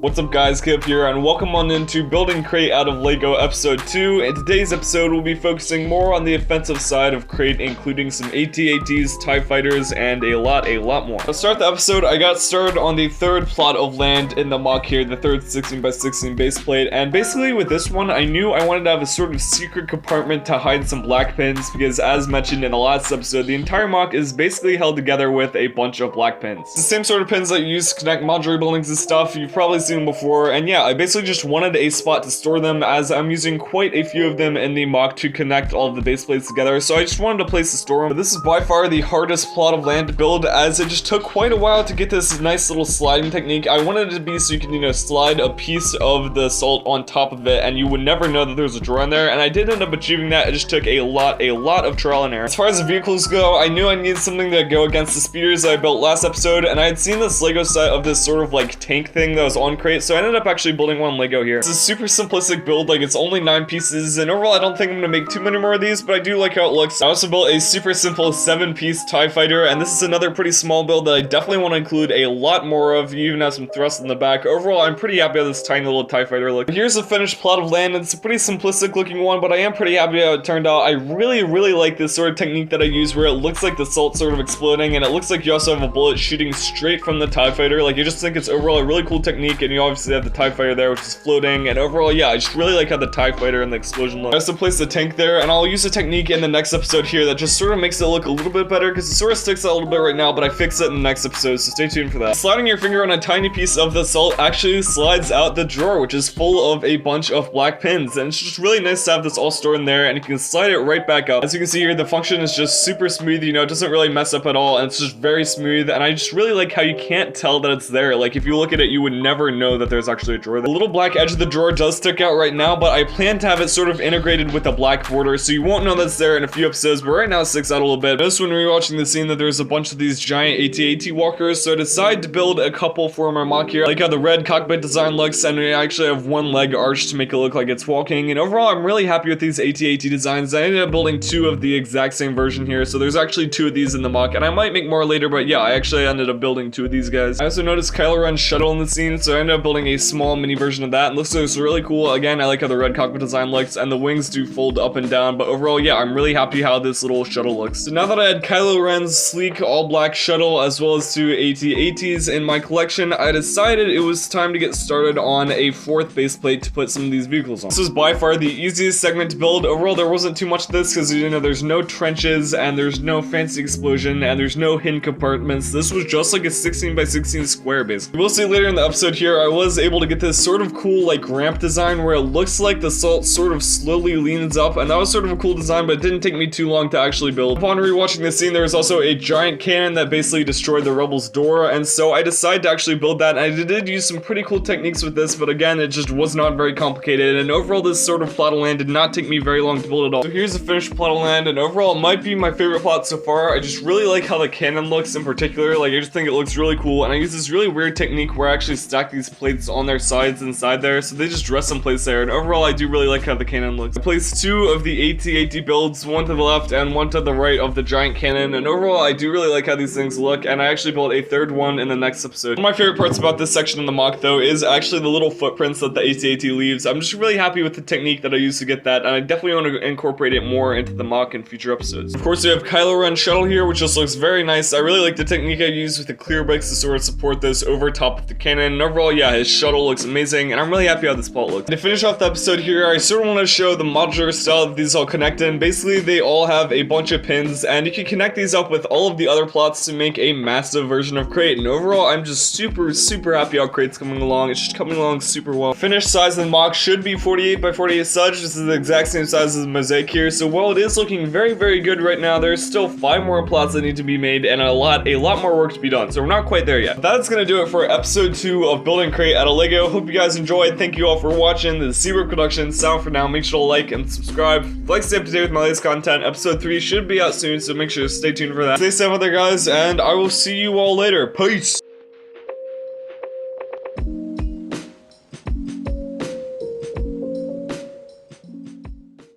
What's up guys, Kip here, and welcome on into Building Crait out of Lego episode 2. In today's episode, we'll be focusing more on the offensive side of Crait, including some At-Ats, TIE fighters, and a lot more. To start the episode, I got started on the third plot of land in the mock here, the third 16x16 base plate, and basically with this one, I knew I wanted to have a sort of secret compartment to hide some black pins, because as mentioned in the last episode, the entire mock is basically held together with a bunch of black pins. It's the same sort of pins that you use to connect modular buildings and stuff. You've probably seen them before, and yeah, I basically just wanted a spot to store them, as I'm using quite a few of them in the mock to connect all of the base plates together, so I just wanted a place to store them. But this is by far the hardest plot of land to build, as it just took quite a while to get this nice little sliding technique. I wanted it to be so you can, slide a piece of the salt on top of it, and you would never know that there's a drawer in there, and I did end up achieving that. It just took a lot of trial and error. As far as the vehicles go, I knew I needed something to go against the speeders that I built last episode, and I had seen this Lego set of this sort of like tank thing that was on Crait, so I ended up actually building one Lego here. It's a super simplistic build, like it's only 9 pieces, and overall I don't think I'm gonna make too many more of these, but I do like how it looks. I also built a super simple 7-piece TIE fighter, and this is another pretty small build that I definitely want to include a lot more of. You even have some thrust in the back. Overall, I'm pretty happy with this tiny little TIE fighter look. Here's the finished plot of land, and it's a pretty simplistic looking one, but I am pretty happy how it turned out. I really like this sort of technique that I use where it looks like the salt sort of exploding, and it looks like you also have a bullet shooting straight from the TIE fighter. Like, you just think it's overall a really cool technique, and you obviously have the TIE fighter there, which is floating, and overall, yeah, I just really like how the TIE fighter and the explosion look. I also placed the tank there, and I'll use a technique in the next episode here that just sort of makes it look a little bit better, because it sort of sticks out a little bit right now, but I fix it in the next episode, so stay tuned for that. Sliding your finger on a tiny piece of the salt actually slides out the drawer, which is full of a bunch of black pins, and it's just really nice to have this all stored in there, and you can slide it right back up. As you can see here, the function is just super smooth, it doesn't really mess up at all, and it's just very smooth, and I just really like how you can't tell that it's there. Like, if you look at it, you would never know that there's actually a drawer there. The little black edge of the drawer does stick out right now, but I plan to have it sort of integrated with a black border, so you won't know that's there in a few episodes, but right now it sticks out a little bit. Notice when rewatching the scene that there's a bunch of these giant AT-AT walkers, so I decided to build a couple for my mock here. I like how the red cockpit design looks, and we actually have one leg arched to make it look like it's walking, and overall I'm really happy with these AT-AT designs. I ended up building 2 of the exact same version here, so there's actually 2 of these in the mock, and I might make more later, but yeah, I actually ended up building 2 of these guys. I also noticed Kylo Ren's shuttle in the scene, so I ended up building a small mini version of that, and looks really cool. Again, I like how the red cockpit design looks, and the wings do fold up and down, but overall, yeah, I'm really happy how this little shuttle looks. So now that I had Kylo Ren's sleek all-black shuttle, as well as 2 AT-ATs in my collection, I decided it was time to get started on a 4th base plate to put some of these vehicles on. This was by far the easiest segment to build. Overall, there wasn't too much to this, because, there's no trenches, and there's no fancy explosion, and there's no hidden compartments. This was just like a 16x16 square, basically. We'll see later in the episode here, I was able to get this sort of cool, like, ramp design where it looks like the salt sort of slowly leans up, and that was sort of a cool design, but it didn't take me too long to actually build. Upon rewatching this scene, there was also a giant cannon that basically destroyed the rebels' door, and so I decided to actually build that, and I did use some pretty cool techniques with this, but again, it just was not very complicated, and overall, this sort of plot of land did not take me very long to build at all. So here's the finished plot of land, and overall, it might be my favorite plot so far. I just really like how the cannon looks in particular. Like, I just think it looks really cool, and I use this really weird technique where I actually stack these plates on their sides inside there, so they just rest someplace there, and overall, I do really like how the cannon looks. I placed 2 of the AT-AT builds, one to the left and one to the right of the giant cannon, and overall, I do really like how these things look, and I actually built a 3rd one in the next episode. One of my favorite parts about this section in the mock, though, is actually the little footprints that the AT-AT leaves. I'm just really happy with the technique that I used to get that, and I definitely want to incorporate it more into the mock in future episodes. Of course, we have Kylo Ren's shuttle here, which just looks very nice. I really like the technique I used with the clear bricks to sort of support this over top of the cannon, and overall, yeah, his shuttle looks amazing, and I'm really happy how this plot looks. To finish off the episode here, I sort of want to show the modular style that these all connect in. Basically, they all have a bunch of pins, and you can connect these up with all of the other plots to make a massive version of Crait, and overall, I'm just super happy how Crait's coming along. It's just coming along super well. Finished size of the mock should be 48x48 such. This is the exact same size as the mosaic here, so while it is looking very good right now, there's still 5 more plots that need to be made, and a lot more work to be done, so we're not quite there yet. That's gonna do it for episode 2 of Building Crait out of Lego. Hope you guys enjoyed. Thank you all for watching. This is Seabrook Productions. Sound for now. Make sure to like and subscribe. If you'd like to stay up to date with my latest content, episode 3 should be out soon, so make sure to stay tuned for that. Stay safe out there, guys, and I will see you all later. Peace!